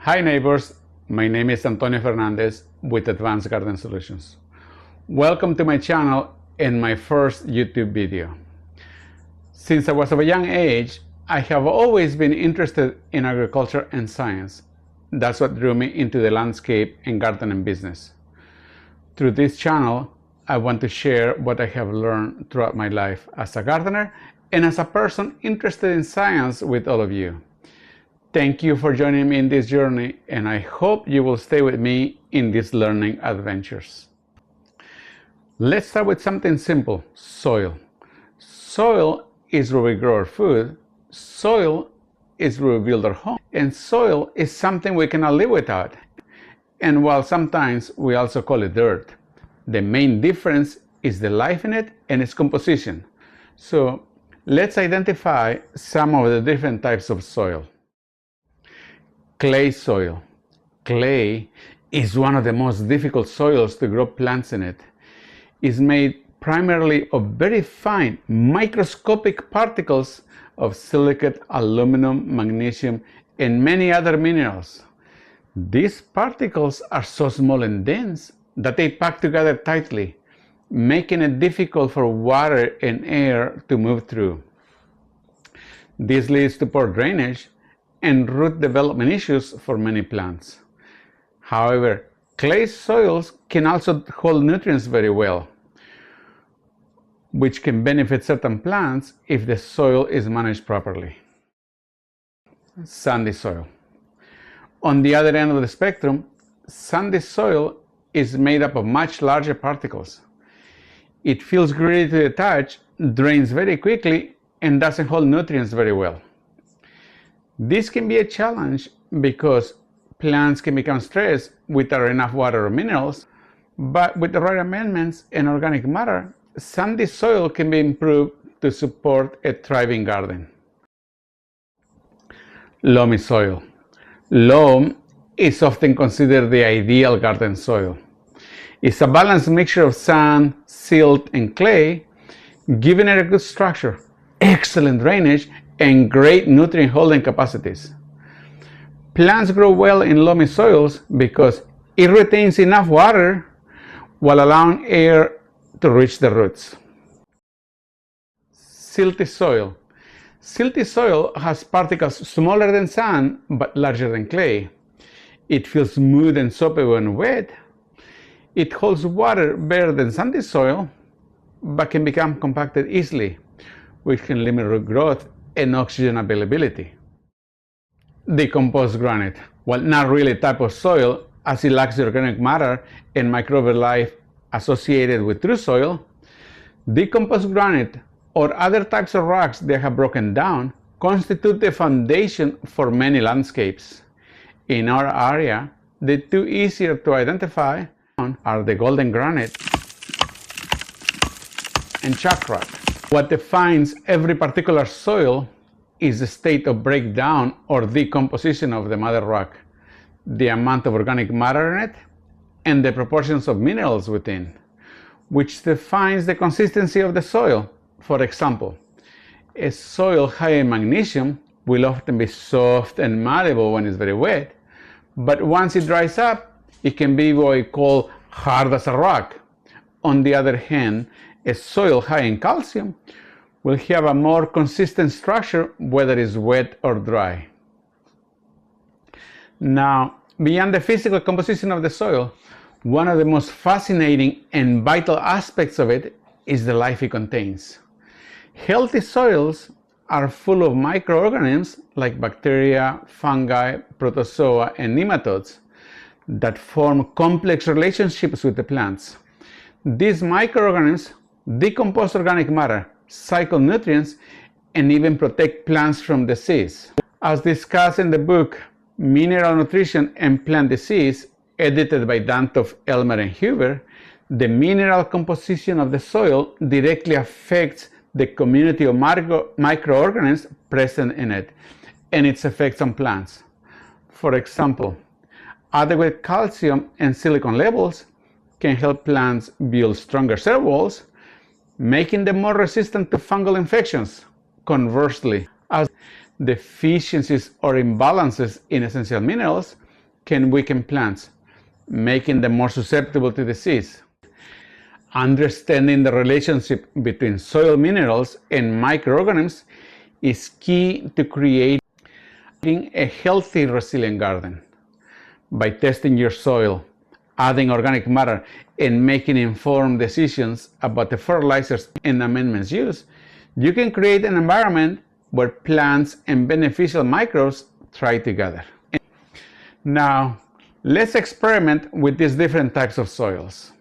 Hi neighbors, my name is Antonio Fernandez with Advanced Garden Solutions. Welcome to my channel and my first YouTube video. Since I was of a young age, I have always been interested in agriculture and science. That's what drew me into the landscape and gardening business. Through this channel, I want to share what I have learned throughout my life as a gardener and as a person interested in science with all of you. Thank you for joining me in this journey, and I hope you will stay with me in these learning adventures. Let's start with something simple: soil. Soil is where we grow our food, soil is where we build our home, and soil is something we cannot live without. And while sometimes we also call it dirt, the main difference is the life in it and its composition. So let's identify some of the different types of soil. Clay soil. Clay is one of the most difficult soils to grow plants in. It is made primarily of very fine microscopic particles of silicate, aluminum, magnesium, and many other minerals. These particles are so small and dense that they pack together tightly, making it difficult for water and air to move through. This leads to poor drainage and root development issues for many plants. However, clay soils can also hold nutrients very well, which can benefit certain plants if the soil is managed properly. Sandy soil. On the other end of the spectrum, sandy soil is made up of much larger particles. It feels gritty to the touch, drains very quickly, and doesn't hold nutrients very well. This can be a challenge because plants can become stressed without enough water or minerals, but with the right amendments and organic matter, sandy soil can be improved to support a thriving garden. Loamy soil. Loam is often considered the ideal garden soil. It's a balanced mixture of sand, silt, and clay, giving it a good structure, excellent drainage, and great nutrient holding capacities. Plants grow well in loamy soils because it retains enough water while allowing air to reach the roots. Silty soil. Silty soil has particles smaller than sand but larger than clay. It feels smooth and soapy when wet. It holds water better than sandy soil but can become compacted easily, which can limit root growth and oxygen availability. Decomposed granite. While not really a type of soil, as it lacks the organic matter and microbial life associated with true soil, decomposed granite or other types of rocks that have broken down constitute the foundation for many landscapes. In our area, the two easier to identify are the golden granite and chalk rock. What defines every particular soil is the state of breakdown or decomposition of the mother rock, the amount of organic matter in it, and the proportions of minerals within, which defines the consistency of the soil. For example, a soil high in magnesium will often be soft and malleable when it's very wet, but once it dries up, it can be what we call hard as a rock. On the other hand, a soil high in calcium will have a more consistent structure whether it's wet or dry. Now, beyond the physical composition of the soil, one of the most fascinating and vital aspects of it is the life it contains. Healthy soils are full of microorganisms like bacteria, fungi, protozoa, and nematodes that form complex relationships with the plants. These microorganisms decompose organic matter, cycle nutrients, and even protect plants from disease. As discussed in the book Mineral Nutrition and Plant Disease, edited by Dantoff, Elmer, and Huber, the mineral composition of the soil directly affects the community of microorganisms present in it and its effects on plants. For example, adequate calcium and silicon levels can help plants build stronger cell walls, making them more resistant to fungal infections. Conversely, as deficiencies or imbalances in essential minerals can weaken plants, making them more susceptible to disease. Understanding the relationship between soil minerals and microorganisms is key to creating a healthy, resilient garden. By testing your soil, adding organic matter, and making informed decisions about the fertilizers and amendments used, you can create an environment where plants and beneficial microbes thrive together. Now, let's experiment with these different types of soils.